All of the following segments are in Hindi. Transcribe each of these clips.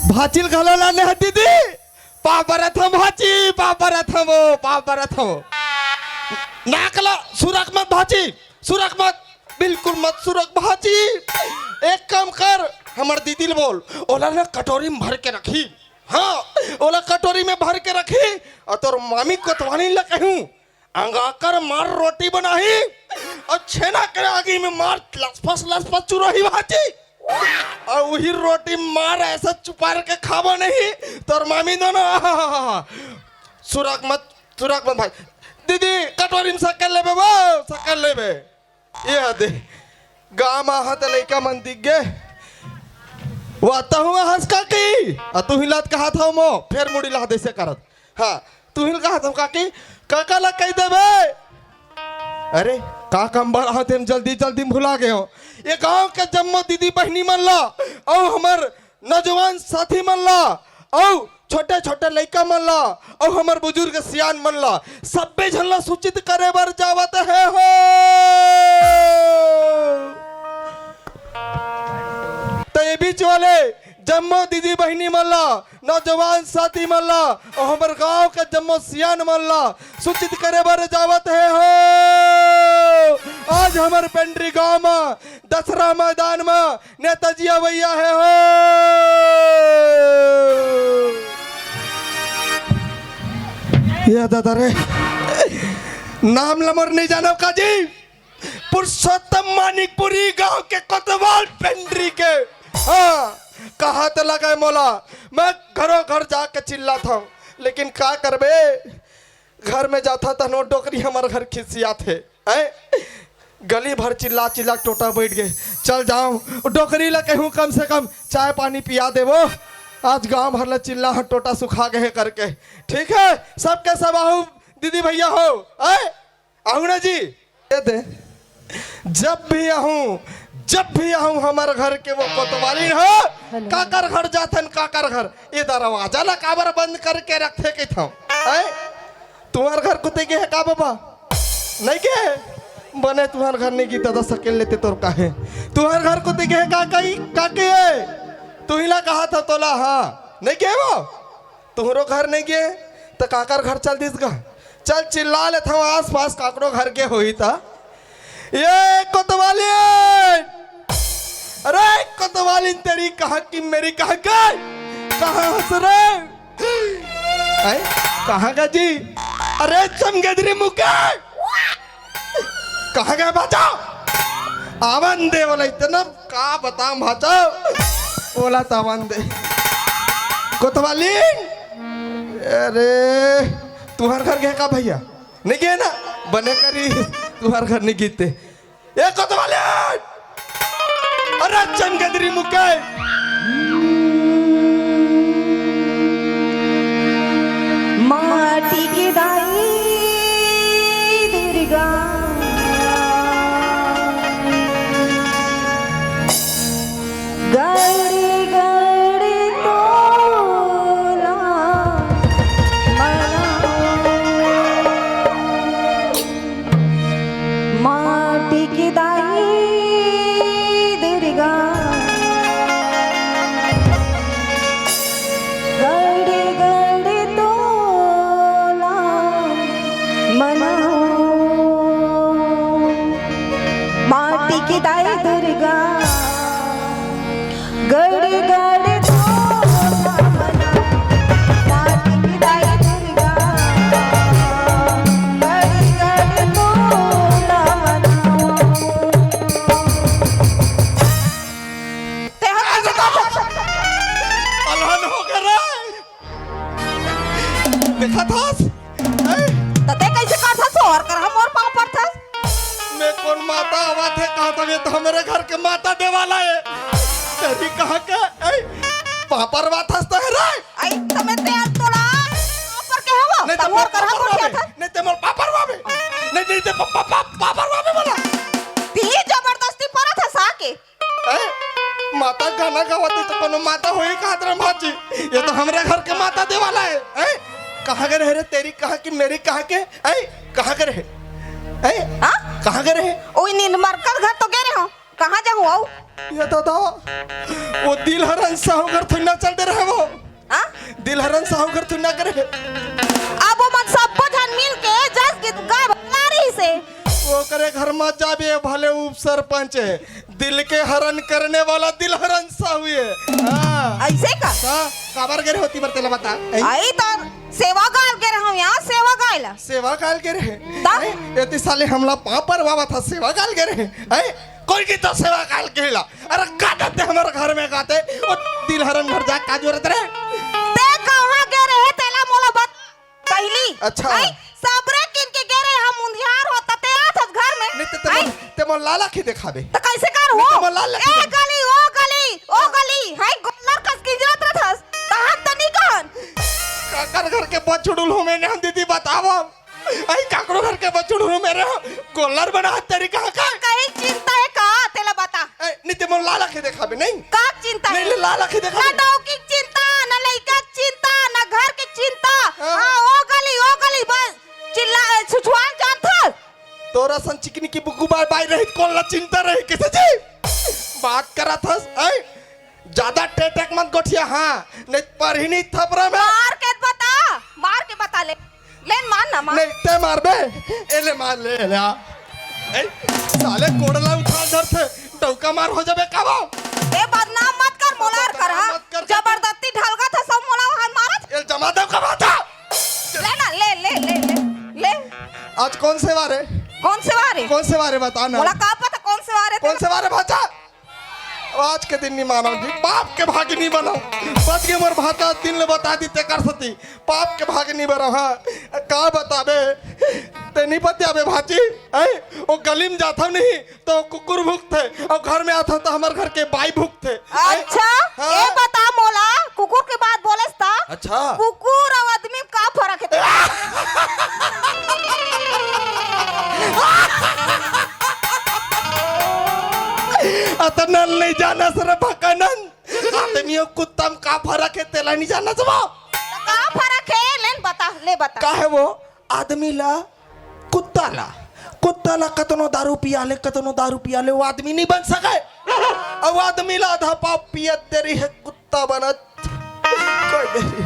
भाचील घालवला नाही दीदी पापराथम भाची पापराथम नाकला सुरख मत भाची सुरख मत बिल्कुल मत सुरख भाची एक काम कर हमार दीदी बोल ओला ने कटोरी में भर के रखी हाँ ओला कटोरी में भर के रखी और तोर मामी कोतवानी ल कहूं अंगाकर मार रोटी बनाही और छेना के आगे में मार लसपस चुराही भाची और वही रोटी मार ऐसा चुपार के खाबो नहीं तोर मामी दोनों सुरख मत भाई दीदी कटोरी में सकल लेबे वो सकल लेबे ये दे गाँव में हाथ लड़का मन दिख गए वाता हुआ हंस काकी तू हिलात कहा था मो फिर मुड़ी ला दे से करत हाँ तू हिल कहा था काकी काका ला कह देबे अरे का काम बड़ा थे जल्दी भुला गए हो ये गांव के जम्मो दीदी बहनी मन ला और हमार नौजवान साथी मन ला और छोटे छोटे लड़का मन ला और हमार बुजुर्ग सियान मन ला सब्बे झन ला सूचित करे बर जावत है हो तो ये बीच वाले जम्मो दीदी बहनी मल्ला नौजवान साथी मल्ला और हमार गांव के जम्मो सियान मल्ला सूचित करे बर जावत है हो आज हमार पेंड्री गांव में दसरा मैदान में नेताजी अवैया है हो ये दादा रे नाम लमर नहीं जानो काजी पुरुषोत्तम मानिकपुरी गांव के कोतवाल पेंड्री के हाँ कहा तो लगा मोला मैं घरों घर जाके चिल्ला था लेकिन क्या करबे घर में जाता था नो डोकरी हमारे घर खिसिया थे गली भर चिल्ला टोटा बैठ गए चल जाऊं डोकरी ला कहूं कम से कम चाय पानी पिया दे वो आज गांव भर ला चिल्ला टोटा सुखा गए करके ठीक है सबके सब आहू दीदी भैया हो आहू ना जी दे जब भी आहूं हमारे घर के वो कोतवाली हो काकर घर जाथन काकर घर ये दरवाजा ला काबर बंद करके रखे के था तुम्हारे घर कुत्ते के है का बाबा नहीं के बने तुम्हारे घर नहीं की दादा सकेल लेते तोर काहे तुम्हारे घर कुत्ते के है का के तू हिला कहा था तोला हाँ नहीं के वो तुम्हारो घर नहीं के तो काकर घर चल दिस गा चल चिल्ला ले था आस पास काकरो घर के होई था ये कोतवाली अरे कोतवाली तेरी कहा कि मेरी कहा कहाँ हंस रहे कहाँ का जी अरे चमगदरी मुके कहाँ गए भाचा आवन दे बोला इतना का बताऊं भाचा बोला तावन दे कोतवाली अरे तुम्हारे घर गए का भैया नहीं गए ना बने करी तुम्हारे घर नहीं गीते ये कोतवाली अरे चमगदरी मुके माटी की दाई दुर्गा गड़ी गड़ी तोला माटी की दाई दुर्गा गड़ी गड़ी तोला मना माटी की दाई दुर्गा गड़ी गड़ी तोला मना माटी की दाई दुर्गा गड़ी गड़ी तोला मना अलहन हो गया देखा था तते कैसे का था सोहर कर हम और पाँव पर था मैं कौन माता आवा थे कहा था ये तो हमारे घर के माता दे वाला है तेरी कहा के पापर वाथस तो है रे आई तमे ते तोड़ा पर के हवा नहीं तो मोर कर हम क्या था नहीं तो मोर पापर वावे नहीं तो पापर वावे बोला ती जबरदस्ती पर था साके माता गाना गावत तो कोनो माता होई कहा तरह भाजी ये तो हमारे घर के माता दे वाला है कहाँ गए रे तेरी कहा कि मेरी कहा के कहाँ गए हां कहाँ गए ओई नींद मरकर घर तो गए हो कहाँ जाऊँ आओ ये दादा वो दिलहरन साहूगर थोड़ी ना चलते रहे वो हाँ दिलहरन साहूगर थोड़ी ना करे अब वो मन सब जन मिल के जस गीत गाय बना रही से वो करे घर में जाबे भले उप सरपंच है दिल के हरण करने वाला दिलहरन साहू है हाँ ऐसे का काबर गिरे होती बरतेला बता आई तो सेवा गाल के रहूं यहाँ सेवा गायला सेवा काल के रहे ता? ये साले हमला पापर बाबा था सेवा काल के रहे कोई की तो सेवा काल के हिला अरे गाते हमारे घर में गाते वो दिलहरन घर जा का जरूरत रे ते कहाँ गे रहे तेला मोला बात पहली अच्छा। आई सबरे किन के गे रहे हम उंधियार होता ते आथ घर में नहीं ते मोल लाला की दिखाबे तो कैसे कर हो नहीं, तो लाल लगी। ए गली ओ गली हाय गोलर कस की जरूरत रहस तहन तनी कहन काकर घर के बचड़ुल हो मैंने हम दीदी बताओ आई काकरो घर के बचड़ुल हो मेरे गोलर बना तरीका का कहीं चिंता है का तेला बता नहीं ते मोल लाला की दिखाबे नहीं का चिंता है नहीं लाला की ना दिखाबे दाऊ की चिंता ना लइका की चिंता ना घर की चिंता हाँ। हां ओ गली बस चिल्ला छुछुआन जान था तोरा सन चिकनी की बुगु बाय बाय रही कौन ला चिंता रही किसे जी बात करा था ज्यादा टेटक मत गोठिया हाँ नहीं पर ही नहीं थपरा में मार के बता ले लेन मान ना मान नहीं ते मार बे एले मार ले ले ए साले कोड़ला उठा धर थे डौका मार हो जाबे काबो ए बदनाम मत कर मोलार कर बदनाम हां मत कर। जबरदस्ती ढलगा था सब मोला हां मारत ये जमा दो का बाता ले ना ले आज कौन से वारे कौन से वारे बताना मोला का पता कौन से वारे कौन से वारे भाचा आज के दिन नहीं मानो जी पाप के भाग नहीं बनो बच के मोर भाता दिन ले बता दी ते कर सती पाप के भाग नहीं बनो हाँ का बताबे ते नहीं पता बे भाची ऐ वो गली में जाता नहीं तो कुकुर भूखते और घर में आता तो हमारे घर के बाई भूखते अच्छा हाँ। ए बता मोला कुकुर की बात बोलेस ता अच्छा कुकुर और आदमी में का फर्क है अतनल नहीं जाना सर भकनन आदमियों कुत्ता में का फर्क है तेला नहीं जाना सब का फर्क है ले बता का है वो आदमी ला कुत्ता ला कतनो दारू पिया ले वो आदमी नहीं बन सके अब आदमी ला आधा पाप पियत तेरी है कुत्ता बनत कोई देरी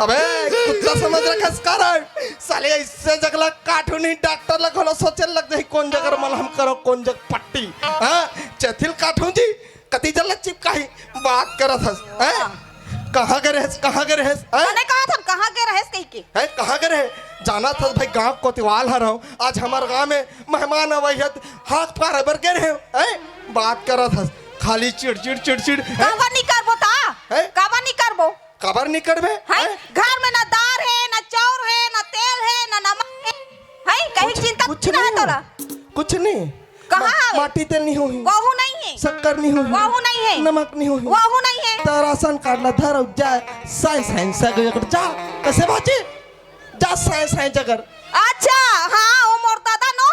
अबे कुत्ता समझ रखा कारण साले इससे जगला काटू नहीं डॉक्टर लग होला सोचे लग जाए कौन जगह मलहम करो कौन जग पट्टी हाँ चथिल काटू जी कती जल चिपकाही बात करत हस हैं कहाँ के रहे मैंने कहा था कहाँ के रहे कहीं के है कहाँ के रहे जाना था भाई गांव कोतवाल हर हूँ आज हमारे गांव में मेहमान अवैहत हाथ पार बर के रहे हैं बात करत हस खाली चिड़चिड़ काबा नहीं करबो ता हैं? काबा नहीं करबो खबर नहीं करबे है घर में ना दाल है ना चाउर है ना तेल है ना नमक है कहीं चिंता कुछ ना है नहीं तोरा कुछ नहीं कहाँ है? माटी तेल नहीं हुई वहू नहीं है शक्कर नहीं हुई वहू नहीं है नमक नहीं हुई वहू नहीं है तो राशन कार्ड ला धर जा साइंस जा कैसे बाजी जा साइंस जगर अच्छा हाँ वो मोर दादा नो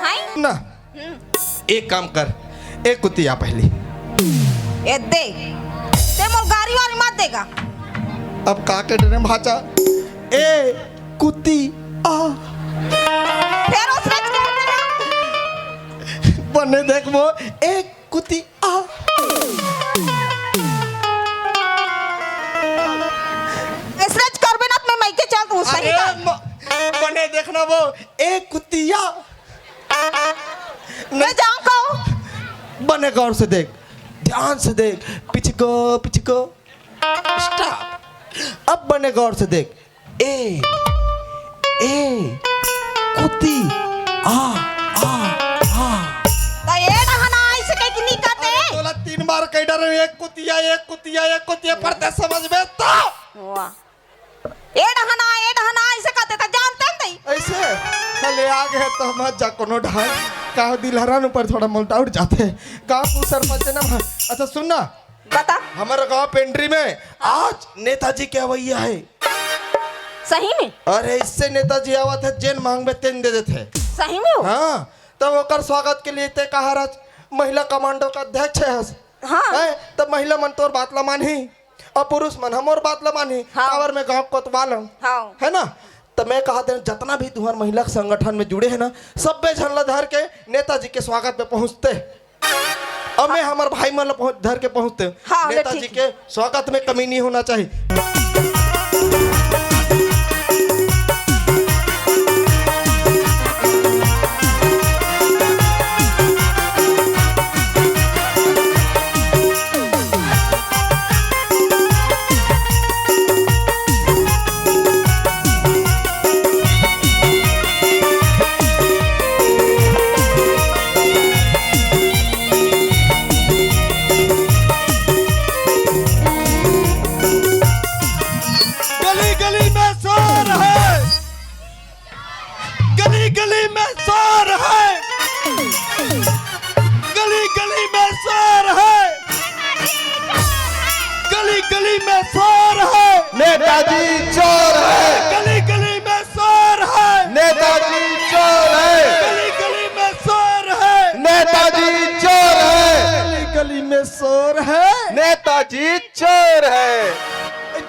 है ना एक काम कर एक कुतिया पहली ये दे ते मोर गाड़ी वाली मत देगा अब का के डरे भाचा ए कुत्ती आ फिर उस रच के बने देखबो एक कुत्ती आ इस रच करबे ना मैं माइके चल दूं सही का बने देखना वो एक कुतिया मैं जाऊं को बने गौर से देख ध्यान से देख पिछको स्टॉप अब बने गौर से देख ए कुत्ती आ तो ये रहना ऐसे कहीं की नहीं करते बोला 3 बार कह डरे एक कुतिया पढ़ते समझ में तो वाह ये रहना ऐसे करते तो जानते नहीं ऐसे चले आ गए तो मत जा कोनो ढाल का दिलहरान ऊपर थोड़ा मोल्टा उठ जाते गांव को सरपंच ना अच्छा सुनना बता हमारे गांव पेंड्री में आज नेताजी क्या वैया है सही में अरे इससे नेताजी आवा थे जेन मांग में तेन दे देते सही में हो हाँ तब ओकर स्वागत के लिए ते कहा राज महिला कमांडो का अध्यक्ष है हाँ तब महिला मन तोर बात ला मानी और पुरुष मन हमोर बात ला मानी हाँ। पावर में गांव कोतवाल हाँ है ना तो मैं कहा था जितना भी तुम्हारे महिला संगठन में जुड़े हैं ना सब बे झल्ला धर के नेताजी के स्वागत में पहुंचते अब मैं हमारे भाई मतलब धर के पहुंचते हाँ, नेताजी ठीक के स्वागत में कमी नहीं होना चाहिए। गली गली में शोर है, गली गली में शोर है, गली गली में शोर है, गली गली में शोर है, नेताजी चोर है, गली गली में शोर है, नेताजी चोर है, गली गली में शोर है, नेताजी चोर है, गली गली में शोर है, नेताजी चोर है,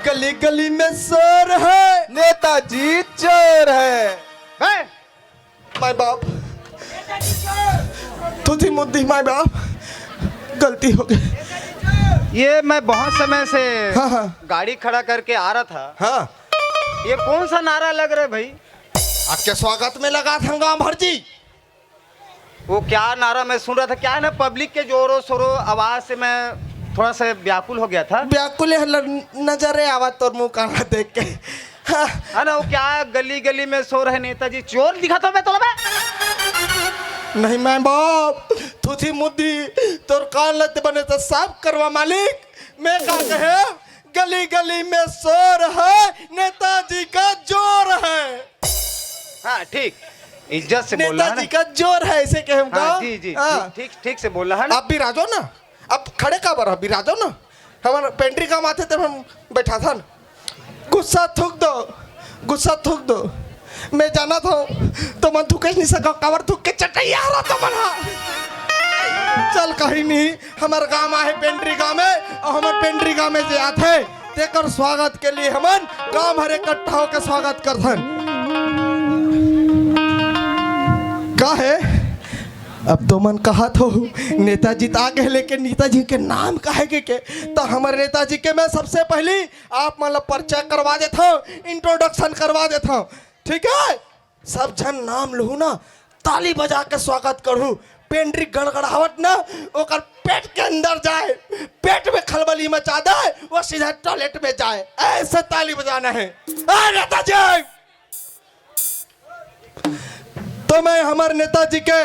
गली गली में शोर है, नेताजी चोर है। माय बाप तुझी मुद्दी माय बाप गलती हो गई। ये मैं बहुत समय से हाँ, हाँ। गाड़ी खड़ा करके आ रहा था। हाँ ये कौन सा नारा लग रहा है भाई? आपके स्वागत में लगा था गांव भर जी। वो क्या नारा मैं सुन रहा था, क्या है ना, पब्लिक के जोरों शोरों आवाज से मैं थोड़ा सा व्याकुल हो गया था। व्याकुल नजरे आवाज तोर मुंह काला देख के। हाँ। है ना, वो क्या गली गली में सो रहे नेताजी चोर दिखा था मैं तो नहीं मैं बाप तुझी मुद्दी तोर कान लत बने तो साफ करवा मालिक। मैं का कहे गली गली में शोर है, नेताजी का जोर है। हाँ ठीक, इज्जत से बोल रहा है नेताजी का जोर है ऐसे कहे हमका। हाँ, जी जी हाँ। ठीक ठीक से बोल रहा है ना। आप भी राजो ना, आप खड़े का बार भी राजो ना। हमारा पेंट्री काम आते थे, हम बैठा था ना। गुस्सा थूक दो, गुस्सा थूक दो। मैं जाना था तो मन थूक नहीं सका, कवर थूक के चटैया रहा तो बना। चल कहीं नहीं, हमारे गांव है पेंट्री गांव में, और हमारे पेंट्री गांव में जे आते तेकर स्वागत के लिए हमन गांव भर इकट्ठा होकर स्वागत करथन। का है अब तो मन कहा तो नेताजी तो आ गए, लेकिन नेताजी के नाम कहे के तो हमारे नेताजी के मैं सबसे पहले आप मतलब परिचय करवा देता हूँ, इंट्रोडक्शन करवा देता हूँ। ठीक है, सब जन नाम लूँ ना, ताली बजा के स्वागत करूँ। पेंड्री गड़गड़ाहट ना ओकर पेट के अंदर जाए, पेट में खलबली मचा दे, वो सीधा टॉयलेट में जाए, ऐसे ताली बजाना है। नेताजी तो मैं हमारे नेताजी के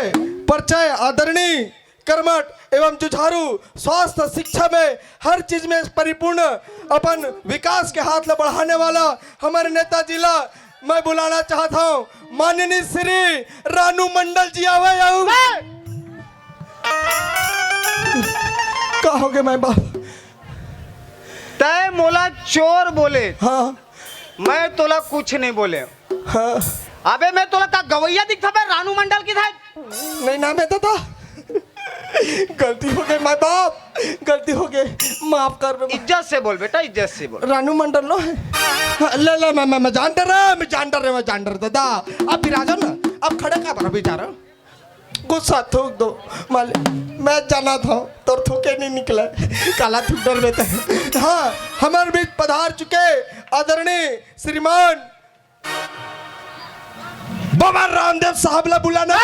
परिचय आदरणीय, कर्मठ एवं जुझारू, स्वास्थ्य शिक्षा में हर चीज में परिपूर्ण अपन विकास के हाथ में बढ़ाने वाला हमारे नेताजी ला मैं बुलाना चाहता हूँ माननीय श्री रानू मंडल जी। आवे कहोगे मैं बाप? तय मोला चोर बोले, हाँ मैं तोला कुछ नहीं बोले। हाँ अबे मैं तोला का गवैया दिखता बे, रानू मंडल की था। नहीं नाम है तो था। गलती हो गई माय बाप, गलती हो गई, माफ कर बे। इज्जत से बोल बेटा, इज्जत से बोल। रानू मंडल लो है। हाँ, ले ले मैं जान डर दादा। आप भी राजा ना, अब खड़े का बार भी जा रहा। गुस्सा थूक दो मालिक, मैं जाना था तो थूके नहीं निकला, काला थूक डर देते हैं। हाँ हमारे बीच पधार चुके आदरणीय श्रीमान बाबा रामदेव साहब ला बुलाना।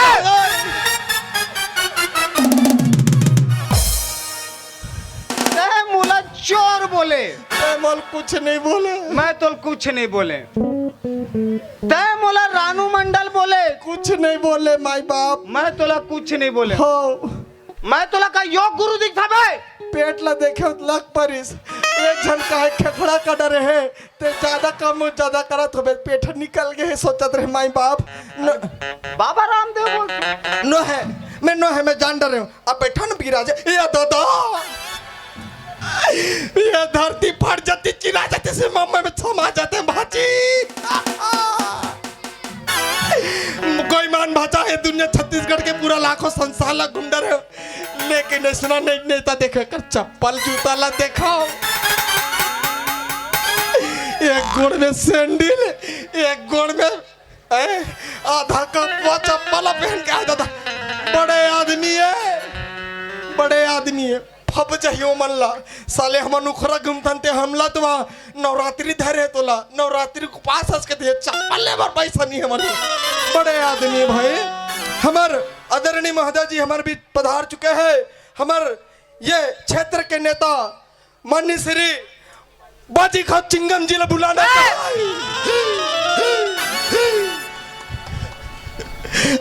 मोला चोर बोले, मोल कुछ नहीं बोले, मैं तो कुछ नहीं बोले। तय मोला रानू मंडल बोले, कुछ नहीं बोले माई बाप। मैं तोला कुछ नहीं बोले। हो मैं तोला का योग गुरु दिखता बे। पेट ला देखे लग परिस, एक जन का खेखड़ा का डर है ते ज्यादा काम ज्यादा करत होबे, पेट निकल गए सोचत रहे माई बाप। बाबा रामदेव बोल नो है, मैं जान डर रहा हूँ। अब बैठा ना बीराज, ये दादा ये धरती फट जाती, चिरा जाती से मम्मा में समा जाते भाजी। कोई मान भाषा है दुनिया छत्तीसगढ़ के पूरा लाखों संसार ला गुंडर है, लेकिन ऐसा नहीं नेता देखे कर चप्पल जूता ला देखो। एक गोड़ में सैंडल, एक गोड़ में आधा कप चप्पल पहन के आता था। बड़े आदमी है, अब जहियो मनला साले हम नुखरा घूमथन ते हमला तो नवरात्रि धरे तोला नवरात्रि को पास हंस के दिए चप्पल ले बार पैसा नहीं हमारे बड़े आदमी भाई हमार आदरणीय महोदय जी हमारे बीच पधार चुके हैं हमार ये क्षेत्र के नेता माननीय श्री बाजी खा चिंगम जी बुलाना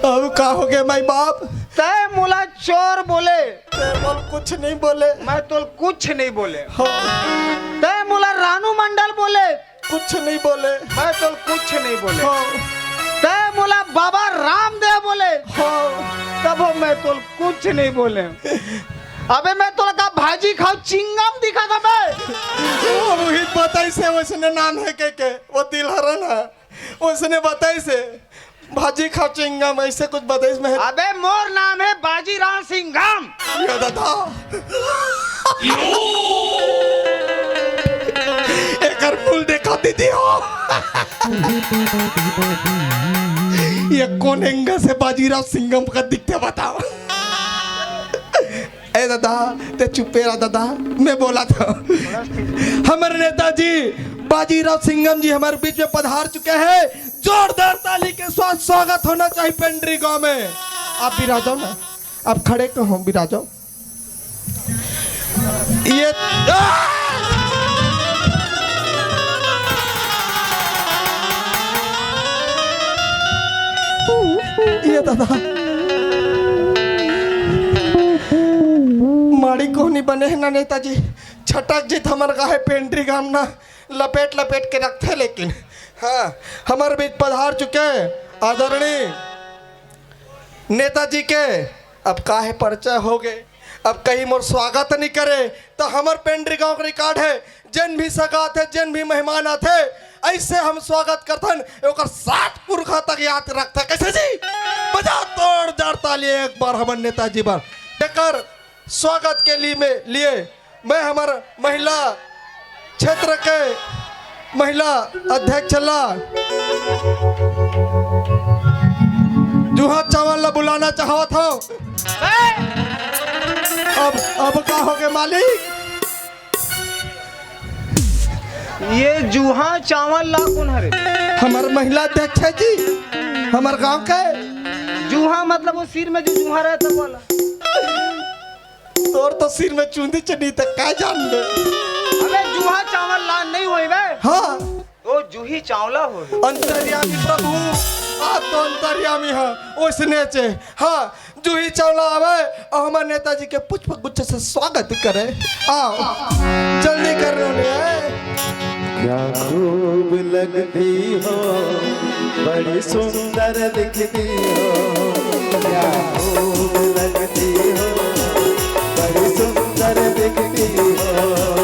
अब का हो गया माई बाप तय मुला चोर बोले बोल कुछ नहीं बोले मैं तो कुछ नहीं बोले हाँ, तय मुला रानू मंडल बोले कुछ नहीं बोले मैं तो कुछ नहीं बोले हाँ, तय मुला बाबा रामदेव बोले हाँ, तब मैं तो कुछ नहीं बोले अबे मैं तो का भाजी खाओ चिंगम दिखा था मैं रोहित बताई से उसने नाम है के वो तिलहरन है उसने बताई से भाजी खाओ चिंगम ऐसे कुछ बताई में अबे मोर नाम है बाजीराव सिंघम ये दादा एकर फूल देखा दीदी हो ये कौन एंगल से बाजीराव सिंघम का दिखते बताओ ए दादा ते चुप्पे रहा दादा मैं बोला था हमारे नेताजी बाजीराव सिंघम जी हमारे बीच में पधार चुके हैं जोरदार ताली के साथ स्वागत होना चाहिए पेंड्री गांव में आप विराजो ना आप खड़े कहो विराजो ये दादा माड़ी को नहीं बने है ना नेताजी छटक जी हमारे का है पेंट्री गाम ना लपेट लपेट के रखते लेकिन हाँ हमारे बीच पधार चुके आदरणीय नेताजी के अब काहे परिचय हो गए अब कहीं मोर स्वागत नहीं करे तो हमार पेंड्री गांव का रिकॉर्ड है जन भी सगा थे जन भी मेहमान आते ऐसे हम स्वागत करथन ओकर 60 पुरखा तक याद रखता कैसे जी बजा तोड़ जार ताली एक बार हमारे नेताजी बार देकर स्वागत के लिए मैं हमारा महिला क्षेत्र के महिला अध्यक्ष जूहा चावल ला बुलाना चाहत हो अब का हो गए मालिक ये जूहा चावल ला कौन हरे हमार महिला अध्यक्ष है जी हमार गांव के जूहा मतलब वो सिर में जो जूहा रहता वाला तोर तो सिर में चूंदी चढ़ी तक का जान ले अबे जूहा चावल ला नहीं होई बे हाँ वो जूही चावला हो अंतर्यामी प्रभु आप तो अंतर्यामी है उसने चे हाँ जूही चावला आवे और हमारे नेताजी के पुष्प गुच्छ से स्वागत करे आओ जल्दी कर रहे क्या खूब लगती हो बड़ी सुंदर दिखती हो क्या खूब लगती हो बड़ी सुंदर दिखती हो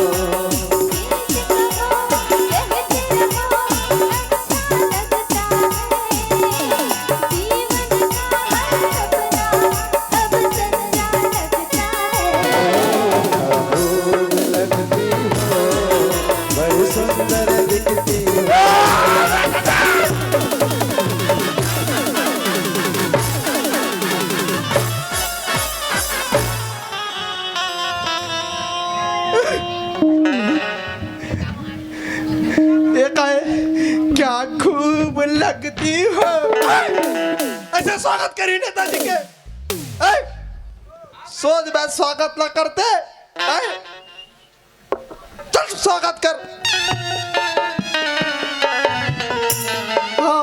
क्या खूब लगती हो ऐसे स्वागत करी नेताजी के सोच बात स्वागत ना करते चल स्वागत कर हाँ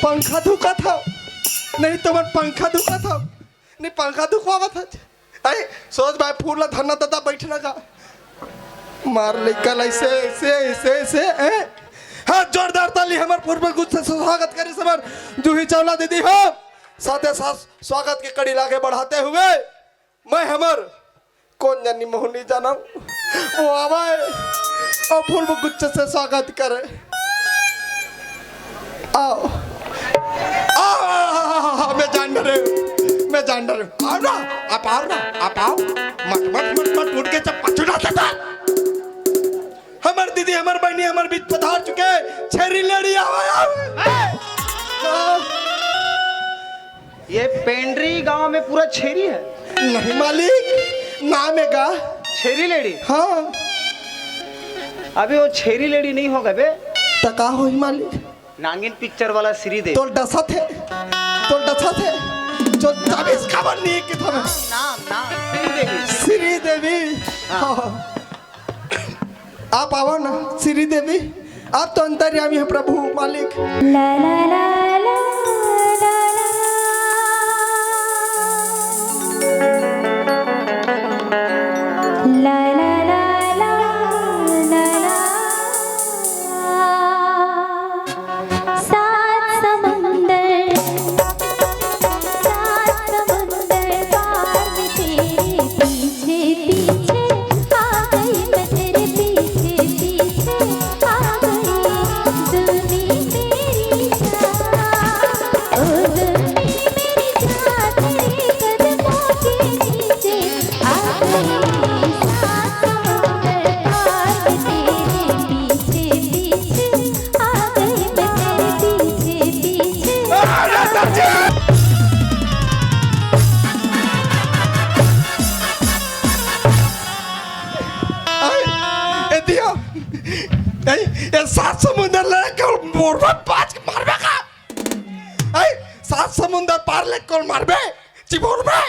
पंखा धुका था नहीं तो मैं पंखा धुका था नहीं पंखा धुकवा था सोच भाई फूल धरना दादा बैठना का मार निकल ऐसे ऐसे ऐसे ऐसे हाँ जोरदार ताली हमारे पूर्व गुस्से से स्वागत करे समर जूही चावला दीदी हो साथ साथ स्वागत की कड़ी लागे बढ़ाते हुए मैं हमर कौन जानी मोहनी जाना वो आवाए और पूर्व गुस्से से स्वागत करे आओ आओ मैं जान रहा हूँ आओ ना आप आओ मत मत मत मत उठ के चप्पा छुड़ाता था हमार दीदी हमार बहनी हमार बीच पधार चुके छेरी लड़ी ये पेंड्री गांव में पूरा छेरी है नहीं मालिक नाम है का छेरी लेडी। हाँ अबे वो छेरी लेडी नहीं होगा बे, तका हो मालिक नागिन पिक्चर वाला श्री देवी। तो डसा थे जो 24 खबर नहीं की था नाम श्री देवी। श्री देवी। हाँ। आप आओ ना श्री देवी, आप तो अंतर्यामी है प्रभु मालिक। ला ला ला ला ला ला ला ला ला ला। सात समुंदर पार में तेरे पीछे पीछे आ गई, मैं तेरे पीछे पीछे आ गई। दुनी मेरी जान, ओ दुनी मेरी जान, तेरे कदमों के नीचे आ गई। सात समुंदर पार में तेरे पीछे पीछे आ गई, मैं तेरे पीछे पीछे आ गई। ए दियो ए सात समुंदर लेके मोरबा पांच मारबे का। ए सात समुंदर पार लेके कौन मारबे चिबोरबे।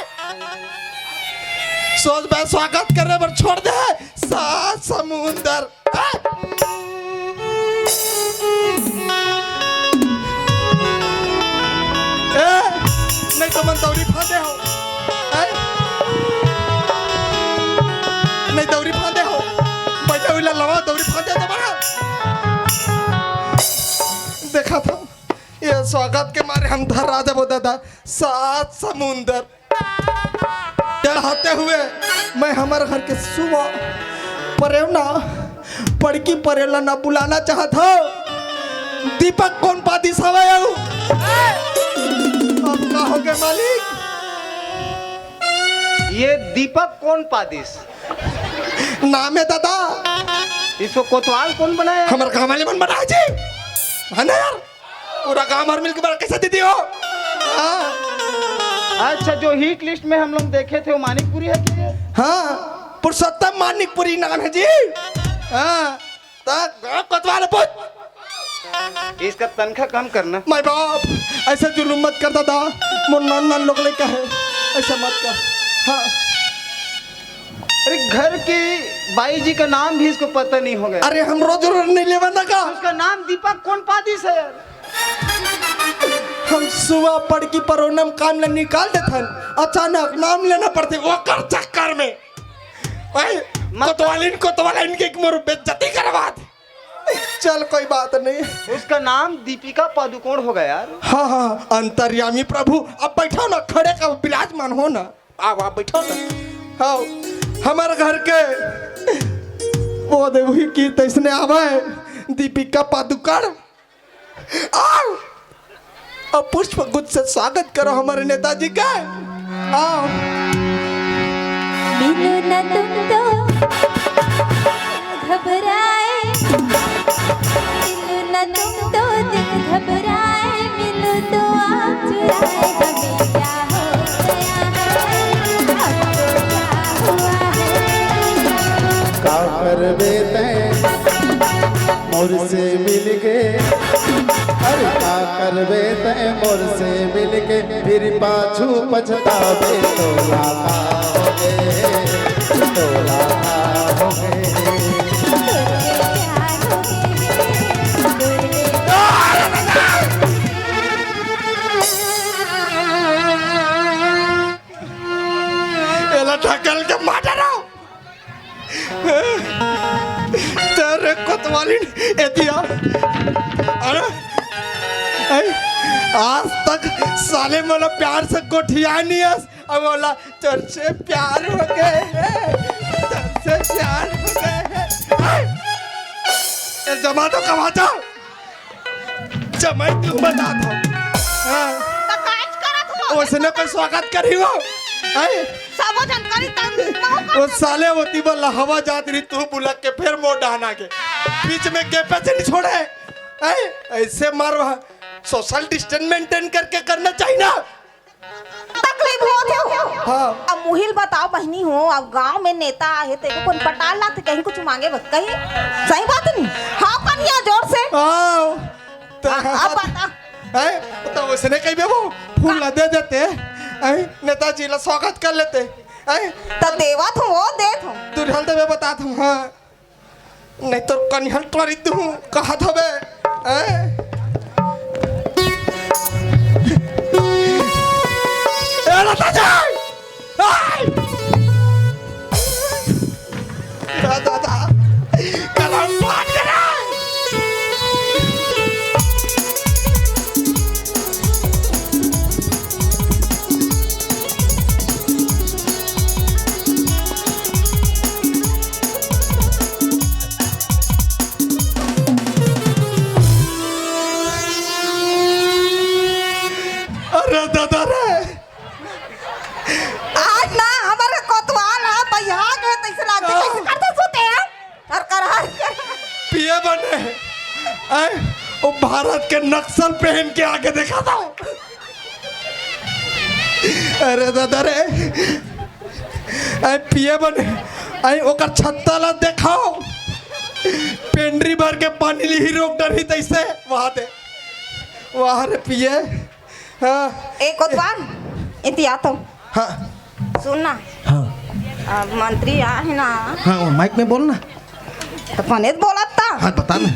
सोच बे स्वागत करने पर छोड़ दे सात समुंदर। ए नहीं तो मन दौरी फांदे हो। नहीं दौरी फांदे हो, बैठे हुए लवा दौरी फांदे तो बड़ा देखा था। ये स्वागत के मारे हम धर राजा बोलता था सात समुंदर चढ़ाते हुए मैं हमारे घर के सुबह परेवना पड़की परेला ना बुलाना चाहता। दीपक कौन पाती सवाया हूँ अब का हो गए मालिक। ये दीपक कौन पादिस नाम है दादा। इसको कोतवाल कौन बनाया? हमारे गाँव वाले मन बनाए जी है ना यार, पूरा गाँव हमारे मिलकर बड़ा कैसे दीदी हो। अच्छा जो हिट लिस्ट में हम लोग देखे थे वो मानिकपुरी है क्या? हाँ पुरुषोत्तम मानिकपुरी नाम है जी। हाँ कोतवाल पूछ इसका तनख्वाह कम करना। माय बाप ऐसा जुलूम मत कर दादा, मोर नान लोग ले कहे ऐसा मत कर। हाँ अरे घर की बाई जी का नाम भी इसको पता नहीं होगा। अरे हम रोज नहीं लेवा ना का। उसका नाम दीपक कौन पादिस है यार? हम सुबह पढ़ की परोनम काम ले निकाल देते, अचानक नाम लेना पड़ते वो कर चक्कर में भाई कोतवालिन के मोर बेइज्जती करवा दे। चल कोई बात नहीं। उसका नाम दीपिका पादुकोण होगा यार। हाँ हाँ अंतर्यामी प्रभु अब बैठो ना, खड़े का विराजमान हो ना। आप बैठो ना। हाँ हमारे घर के वो देवी की तैसने आवे दीपिका पादुकोण आओ अब पुष्प गुच्छ से स्वागत करो हमारे नेताजी का। आओ मिलो न तुम तो घबराए, मिलो न तुम तो दिल घबराए, मिलो तो आप चुराए। हमें क्या हो गया है, हमको क्या हुआ है। का कर बेते मोर से मिल के, अरे का कर बेते मोर से मिल के, फिर पाछू पछतावे तो लाला हो गए, तो लाला हो गए। ढकल के मार रहा तेरे कोतवाली ए दिया। अरे आज तक साले मोला प्यार से कोठिया नहीं है, अब बोला तुझसे प्यार हो गए तुझसे प्यार हो गए। ये जमा तो कमा जाओ जमा क्यों बता दो। तो काज करत हो, उसने कोई स्वागत करी हो सब जानकारी तंग वो साले होती बोला हवा जात रही तू बुलक के फिर मोड़ डाना के बीच में के पैसे नहीं छोड़े। ऐसे मार सोशल डिस्टेंस मेंटेन करके करना चाहिए ना। तकलीफ गरीब होते हो। हाँ। अब मुहिल बताओ बहनी हो, अब गांव में नेता है तो कौन पटाल लाते कहीं कुछ मांगे बस कहीं सही बात नहीं। हाँ कन्या जोर से हाँ अब बता तो उसने कही वो फूल ला दे देते नेताजी ला स्वागत कर लेते तो देवा तुम वो दे तुम तू ढल दे बता तुम। हाँ नहीं तो कन्हल तोरी तू कहा था बे दादा कलम बात करा अरे दादा रे आज ना हमारे कोतवाल है भैया के तैसे लागते कैसे करते सोते हैं और करार पिए बने वो भारत के नक्सल पहन के आगे देखा था। अरे दादा रे पिए बने ओकर छत्ता ला देखाओ पेंड्री भर के पानी ली ही रोक डरी तैसे वहां दे वहां रे पिए। हाँ एक कोतवाल इतिया तो हाँ सुनना हाँ अब मंत्री आए ना हाँ माइक में बोलना। तो पनेत बोला था हाँ बता ना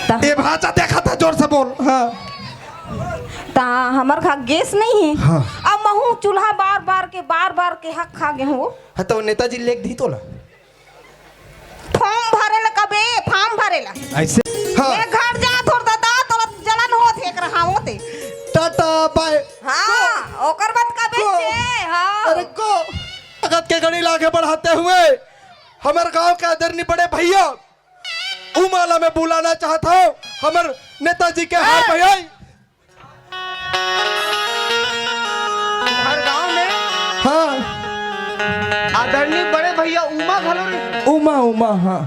ता, ये भाषा देखा था जोर से बोल। हाँ ता हमार खा गैस नहीं है। हाँ। अब महू चूल्हा बार बार के हक खा गए हो। हाँ तो नेताजी लेख दी तो ला फॉर्म भरेला कबे फॉर्म भरेला ऐसे। हाँ ये घर जा थोड़ दादा तो जलन होत एक रहा होते। Tata bye. हाँ ओकर बात कबे छे। हाँ अरे को ताकत के गणी आगे बढ़ाते हुए हमारे गांव के आदरणीय बड़े भैया उमाला में बुलाना चाहता हूँ हमारे नेताजी के हाथ भैया। हर गांव में हाँ आदरणीय बड़े भैया उमा घलो रहे उमा उमा हाँ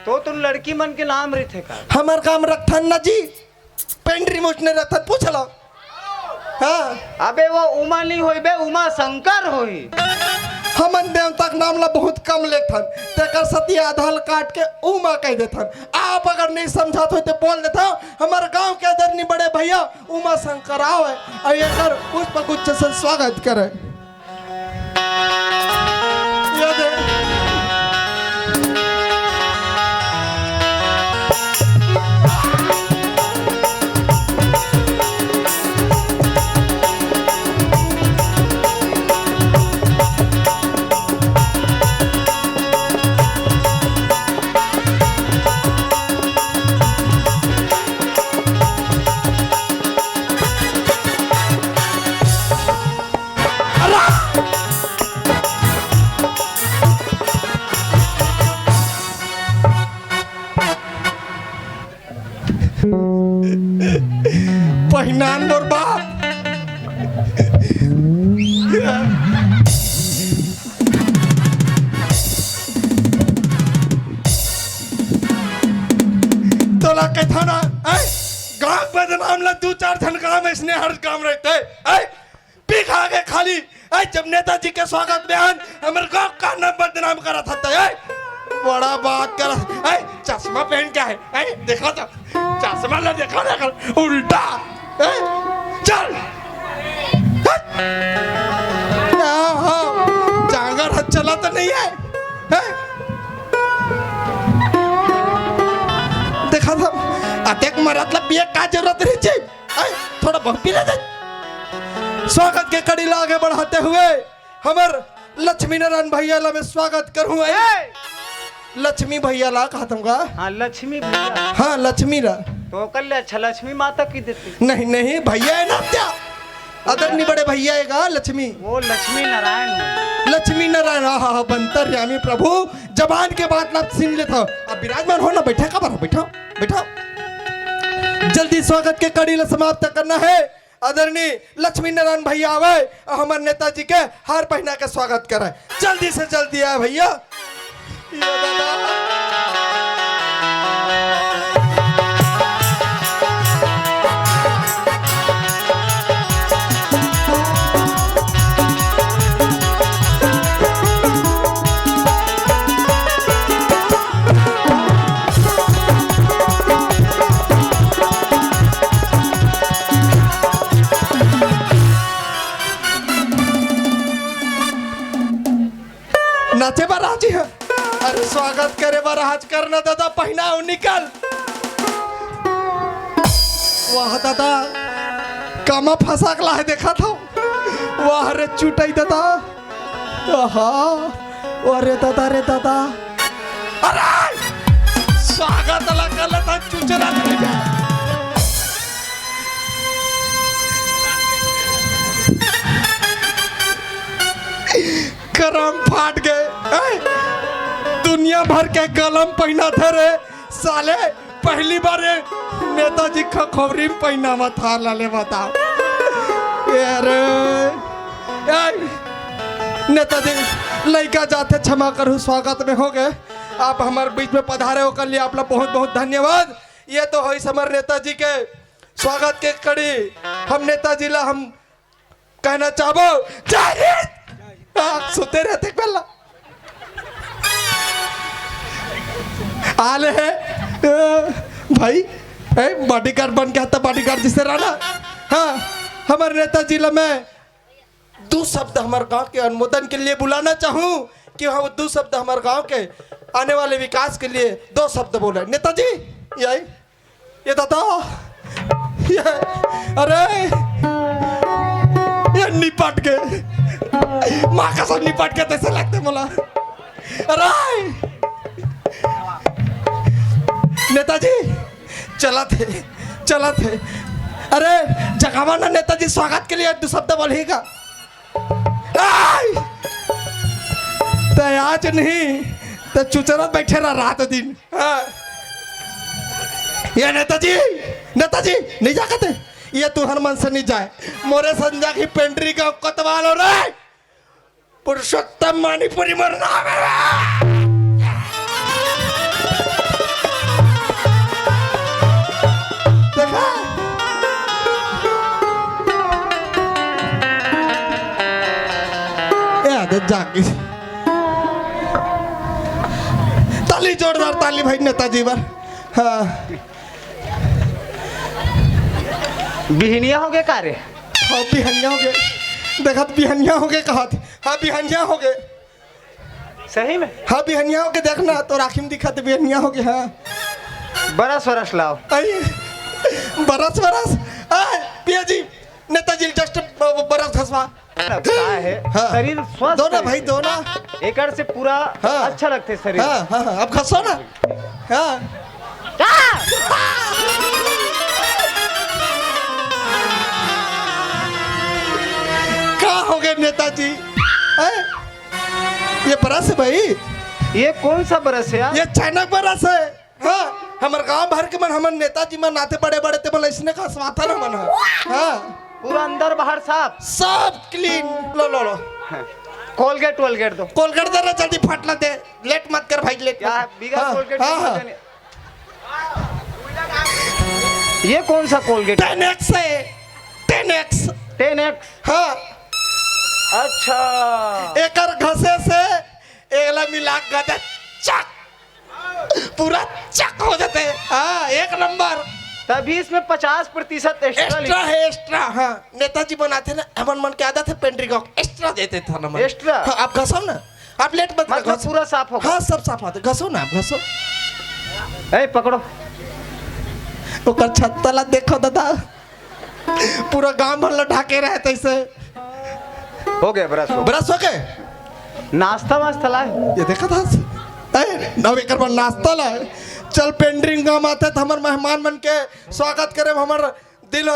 तो तुम लड़की मन के नाम रहे थे का हमार काम रखथन ना जी पेंड्री मुझने रखथन पूछ लो। हाँ अबे वो उमा नहीं होई बे उमा शंकर होई। हमन देवता के नाम ला बहुत कम लेथन तेकर सती आधार काट के उमा कह देथन। आप अगर नहीं समझात हो तो बोल देता हमारे गांव के आदरणीय बड़े भैया उमा शंकर आओ है और एकर पुष्प गुच्छ से स्वागत करे। ये दे। पहिनान मोर बाप तोला कहता ना गांव बदनाम ला दो चार धन काम इसने हर काम रहते पिघा के खाली जब नेताजी के स्वागत में आन हमारे गांव का नाम बदनाम करा था बड़ा बात करा चश्मा पहन के है देखा था चश्मा ला देखा ना कर उल्टा चल जांगर हाथ चला तो नहीं है देखा था अतेक मरत ला पिए का जरूरत रही थी थोड़ा बहुत पी ले स्वागत के कड़ी ला आगे बढ़ाते हुए हमार लक्ष्मी नारायण भैया ला मैं स्वागत करूँ लक्ष्मी भैया ला कहा तुमका। हाँ लक्ष्मी भैया हाँ लक्ष्मी ला तो कल अच्छा लक्ष्मी माता की देती नहीं नहीं भैया है ना क्या आदरणीय बड़े भैया है लक्ष्मी वो लक्ष्मी नारायण है। लक्ष्मी नारायण हाँ हाँ बंतर यामी प्रभु जबान के बात ना सुन लेता अब विराजमान हो ना बैठा का बार बैठा बैठा जल्दी स्वागत के कड़ी ला समाप्त करना है। आदरणीय लक्ष्मी नारायण भैया आवे और हमारे नेताजी के हार पहना के स्वागत करे जल्दी से जल्दी आए भैया। स्वागत करे बार हाज करना दादा पहनाओ निकल। वाह दादा कामा फंसा गला है देखा था। वाह रे चुटाई दादा। अरे दादा रे दादा। अरे स्वागत लगा था चुचरा करम फाट गए। दुनिया भर के गलम पहना था रे साले। पहली बार नेताजी खखोरी में पहनावा था लाले बता। अरे नेताजी लड़का जाते क्षमा करूँ स्वागत में हो गए। आप हमारे बीच में पधारे हो कर लिए आप लोग बहुत बहुत धन्यवाद। ये तो है समर नेताजी के स्वागत के कड़ी। हम नेताजी ला हम कहना चाहो आप सुते रहते पहला आले है भाई बॉडीगार्ड बन गया था। बॉडीगार्ड जिसे रहना। हाँ हमारे नेताजी ला मैं दो शब्द हमारे गांव के अनुमोदन के लिए बुलाना चाहूँ कि हम दो शब्द हमारे गांव के आने वाले विकास के लिए दो शब्द बोले। नेताजी ये दादा ये अरे ये निपट के माँ का सब निपट के कैसे लगते बोला। अरे नेताजी चला थे। अरे जगावा ना नेताजी स्वागत के लिए दो शब्द बोलेगा। तो आज नहीं तो चुचरा बैठे रहा रात दिन। ये नेताजी नहीं जा सकते। ये तू हनुमान से नहीं जाए मोरे संजा की पेंट्री का कतवाल हो रहा है। पुरुषोत्तम मणिपुरी मरना देखा जाके ताली जोरदार ताली भाई नेताजी बार। हाँ बिहनिया हो गए कार्य। हाँ बिहनिया हो गए देखा बिहनिया हो गए कहा। हाँ बिहनिया हो गए सही में। हाँ बिहनिया हो गए देखना तो राखिम दिखा तो बिहनिया हो गए। हाँ बरस वरस लाओ। बरस पिया जी नेताजी जस्ट बरस घसवा है। हाँ। शरीर स्वस्थ दो ना भाई दो ना एकड़ से पूरा। हाँ। अच्छा लगते शरीर। हाँ अब घसो ना। हाँ क्या हो गए नेताजी। ये बरस है भाई। ये कौन सा बरस है यार। ये चाइना बरस है। हाँ हमारे गांव भर के मन हमारे नेताजी मन आते बड़े बड़े थे बोले इसने का स्वाथा ना मन। हाँ पूरा अंदर बाहर साफ सब क्लीन। लो कोलगेट वोलगेट दो। कोलगेट दे रहा जल्दी फाटला दे। लेट मत कर भाई लेट क्या बिगा कोलगेट। हाँ। ये कौन सा कोलगेट। 10x है 10x। हाँ अच्छा एकर घसे से एकला मिला गदे चक पूरा चक हो जाते। हाँ एक नंबर। तभी इसमें 50% एक्स्ट्रा है एक्स्ट्रा। हाँ नेताजी बनाते ना हमन मन के आदत है पेंट्री का एक्स्ट्रा देते था ना एक्स्ट्रा। हाँ, आप घसो ना आप लेट मत मतलब पूरा साफ होगा। हाँ सब साफ होता घसो ना आप घसो। ए पकड़ो ओकर छत्तला देखो दादा पूरा गांव भर ढाके रहते ऐसे। हो गया बरस हो गए। नाश्ता वास्ता लाए। ये देखा था नव एक नाश्ता लाए। चल पेंड्रिंग गाँव आते थे हमारे मेहमान मन के स्वागत करे हमारे दिल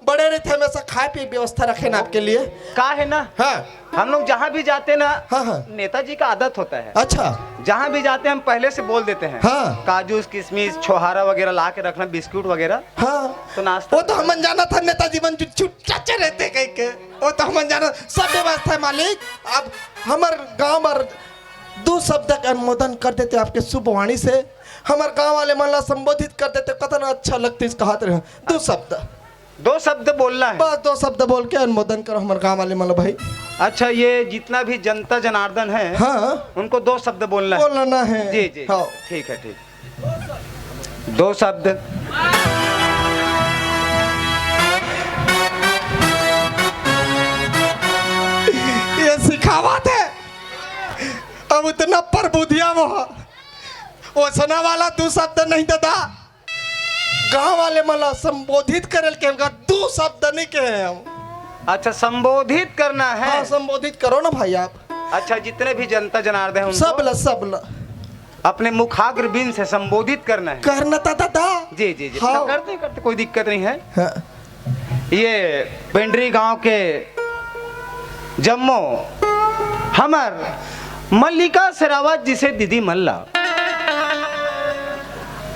बड़े रहे थे हमेशा खाए पी व्यवस्था रखे ना आपके लिए। का है ना। हाँ हम लोग जहाँ भी जाते ना। हाँ। नेताजी का आदत होता है। अच्छा जहाँ भी जाते हैं हम पहले से बोल देते हैं। हाँ। काजू किशमिश छोहारा वगैरह ला के रखना बिस्कुट वगैरह। हाँ तो नाश्ता वो तो हम जाना था नेताजी मन चुच्चे रहते कहीं के। वो तो हम जाना सब व्यवस्था है मालिक। अब हमारे गाँव में दो शब्द का अनुमोदन कर देते आपके शुभ वाणी से। हमारे गांव वाले मन संबोधित कर देते कितना अच्छा लगता है। इसका हाथ रहे दो शब्द बोलना है। बस 2 शब्द बोल के अनुमोदन करो हमारे गांव वाले मन भाई। अच्छा ये जितना भी जनता जनार्दन है। हाँ उनको 2 शब्द बोलना है। जी हाँ ठीक है ठीक। 2 शब्द। ये सिखावत है अब इतना प्रबुद्धिया वो ओसना वाला दो शब्द नहीं दादा, गांव वाले मला संबोधित करल के दो शब्द नहीं के हैं हम। अच्छा, संबोधित करना है। हाँ संबोधित करो ना भाई आप। अच्छा, जितने भी जनता जनार्दन हैं उनको सब ला अपने मुखाग्र बिन से संबोधित करना है। करना था दादा। जी जी जी, हाँ। करते कोई दिक्कत नहीं है। हाँ। ये पेंड्री गांव के जम्मो हमर मल्लिका शेरावत जिसे दीदी मल्ला,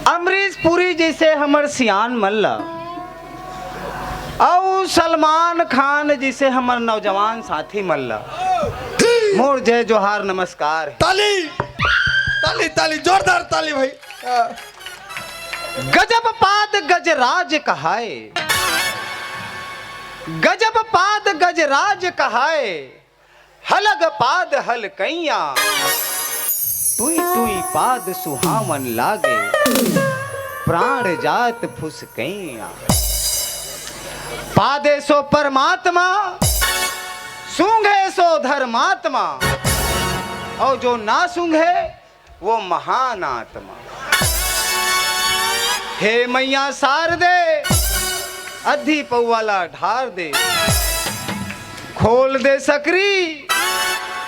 अमरीश पुरी जैसे हमर सियान मल्ला, और सलमान खान जिसे हमर नौजवान साथी मल्ला। मोर जय जोहार नमस्कार। ताली ताली ताली, जोरदार ताली भाई। गजब पाद गजराज कहाए, गजब पाद गजराज कहाए, हलग पाद हलकैया, टुई टुई पाद सुहावन लागे, प्राण जात फुसकैया। पादे सो परमात्मा, सूंघे सो धर्मात्मा, और जो ना सूंघे वो महान आत्मा। हे मैया सार दे, अधी पौवाला ढार दे, खोल दे सकरी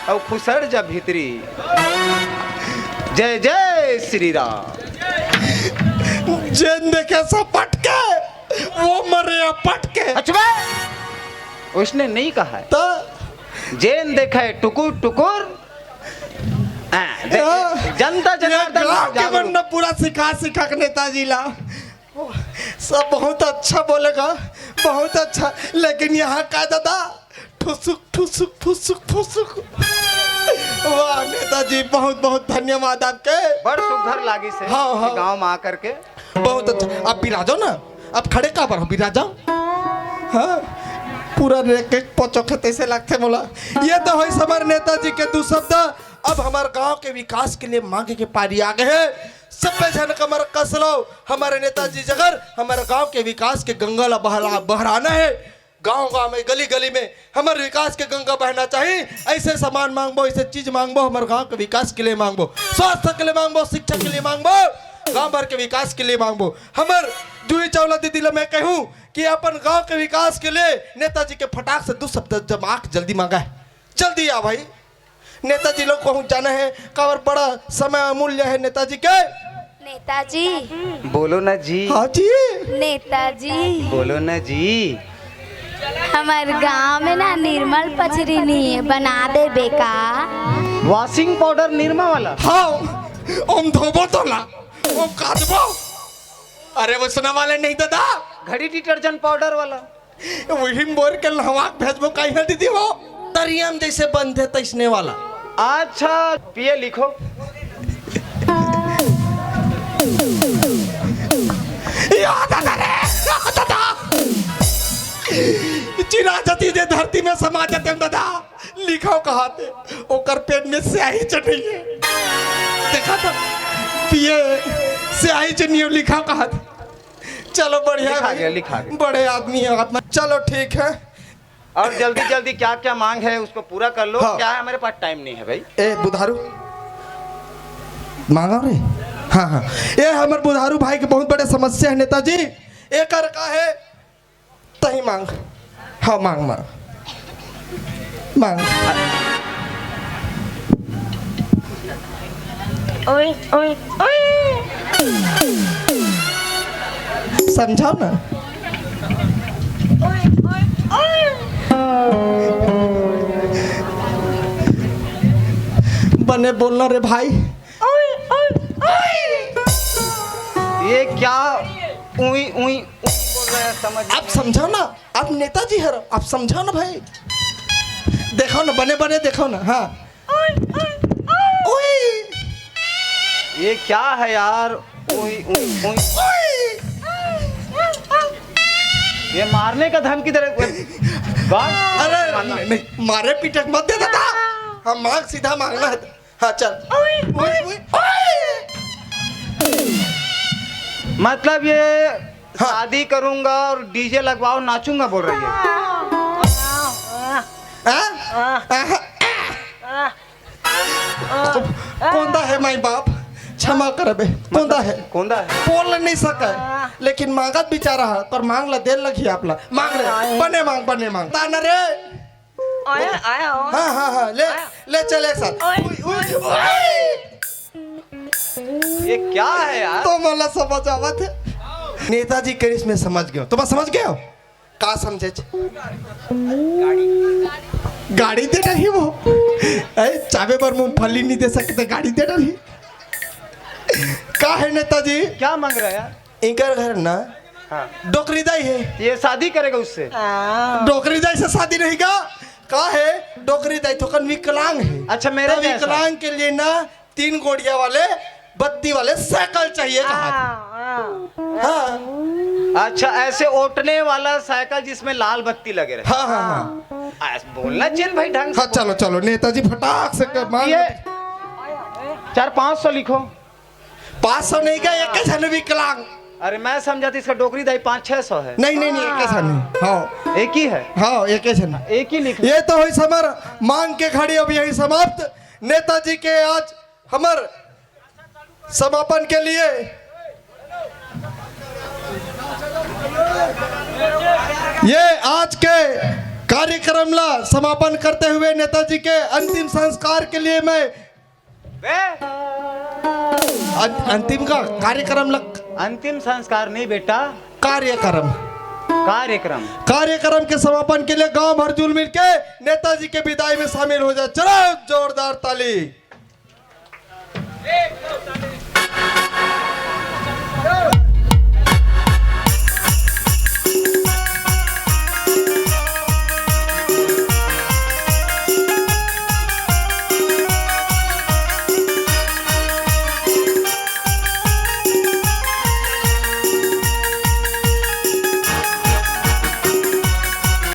और खुसर जा भीतरी। जय जय श्री राम। जैन देखे सब पटके, वो मरे पटके। अच्छा, उसने नहीं कहा है। तो जैन देखा है टुकुर टुकुर। जनता जनार्दन गाँव के जागरूक। वरना पूरा सिखा के नेताजी ला सब बहुत अच्छा बोलेगा, बहुत अच्छा, लेकिन यहाँ का दादा ठुसुक ठुसुक ठुसुक ठुसुक। वाह नेताजी, बहुत बहुत धन्यवाद आपके। बड़ सुघर लागी से हाँ, हाँ। गांव में आकर के। बहुत अच्छा। आप बिराजो ना, आप खड़े कहाँ पर हो, बिराजो। हाँ पूरा एक एक पचोखे ऐसे लगते मोला। ये तो है हमारे नेताजी के दो शब्द। अब हमारे गांव के विकास के लिए मांगे के पारी आ गए हैं। सब जन कमर कस लो, हमारे नेताजी जगह हमारे गांव के विकास के गंगा ला बहराना है। गांव गांव में गली गली में हमारे विकास के गंगा बहना चाहिए। ऐसे सामान मांगबो, ऐसे चीज मांगबो, हमारे गांव के विकास के लिए मांगबो, स्वास्थ्य के लिए मांगबो, शिक्षा के लिए मांगबो, गांव भर के विकास के लिए मांगबो। हमार जूही चावला दीदी ला मैं कहूँ कि अपन गांव के विकास के लिए नेताजी के फटाक से 2 शब्द जमाक जल्दी मांगा है। जल्दी आ भाई, नेताजी लोग को जाना है, कावर बड़ा समय अमूल्य है नेताजी के। नेताजी बोलो ना जी। हाँ जी। नेताजी बोलो ना जी। हमारे गांव में ना निर्मल पचरी नहीं है, बना दे बेका। वॉशिंग पाउडर निरमा वाला। हाँ ओम धोबो तो ला, ओम काटबो। अरे वो सुना वाले नहीं दादा, घड़ी डिटर्जेंट पाउडर वाला। वही बोर के लहवाक भेजबो कहीं ना दीदी, वो तरियम जैसे बंद है तैसने वाला। अच्छा पिए लिखो। चिरा जती जे धरती में समा जाते दादा, लिखो कहाते ओकर पेट में स्याही चढ़ी है। देखा था पिए स्याही चढ़ी लिखा कहाते। चलो बढ़िया, लिखा गया। बड़े आदमी है आप। चलो ठीक है, और जल्दी जल्दी क्या क्या मांग है उसको पूरा कर लो। हाँ। क्या है, मेरे पास टाइम नहीं है भाई। ए बुधारू मांगा रे। हाँ हाँ, ये हमारे बुधारू भाई के बहुत बड़े समस्या है नेताजी। एक कर का है तही मांग। हाँ मांग मांग मांग। ओए ओए ओए, समझाओ ना। ओए ओए ओए। बने बोलना रे भाई। ओए ओए ओए। ये क्या उई उई बोल रहे हैं, समझ। आप समझाओ ना, आप नेताजी है, आप समझाओ ना भाई। देखो ना, बने बने देखो ना। हाँ ओए ये क्या है यार, उई उई उई। ये मारने का धमकी दे रहे। अरे नहीं, मारे पीटक मत दे दादा। हाँ मांग, सीधा मांगना है। हाँ चल। मतलब ये शादी करूंगा और डीजे लगवाओ नाचूंगा बोल रही है। कौन दा है माई बाप, क्षमा करबे कोंदा है कोंदा है बोल नहीं सके लेकिन मांगत बेचारा है पर मांग ला दे लगी आपला मांग रे बने मांग ताना रे आया हाँ ले चल एक साथ ये क्या है यार तो मला समझ आवत है नेताजी करिस में समझ गयो तुम समझ गए हो का समझे गाड़ी दे रही वो चाबे पर मूंगफली नहीं दे सकते गाड़ी दे रही का है नेताजी क्या मांग रहा है यार इनकर घर ना हाँ डोकरीदाई है ये शादी करेगा उससे डोकरीदाई से शादी नहीं का है डोकरीदाई तो कन विकलांग है अच्छा मेरे तो जैसा विकलांग के लिए ना 3 गोड़िया वाले बत्ती वाले साइकिल चाहिए कहा हाँ अच्छा ऐसे ओटने वाला साइकिल जिसमें लाल बत्ती लगे रहे हाँ बोलना चाहिए भाई ढंग हाँ चलो नेताजी फटाक से मांग ये 400-500 लिखो 500 नहीं का एक जन विकलांग अरे मैं समझा था इसका डोकरी दाई 500-600 है नहीं एक जन हाँ एक ही है हाँ एक जन एक ही लिख ये तो हुई समर मांग के खड़ी अब यही समाप्त नेताजी के आज हमर समापन के लिए ये आज के कार्यक्रम ला समापन करते हुए नेताजी के अंतिम संस्कार के लिए मैं अंतिम का कार्यक्रम अंतिम संस्कार नहीं बेटा कार्यक्रम के समापन के लिए गांव भर जुल मिल के नेताजी के विदाई में शामिल हो जाए चलो जोरदार ताली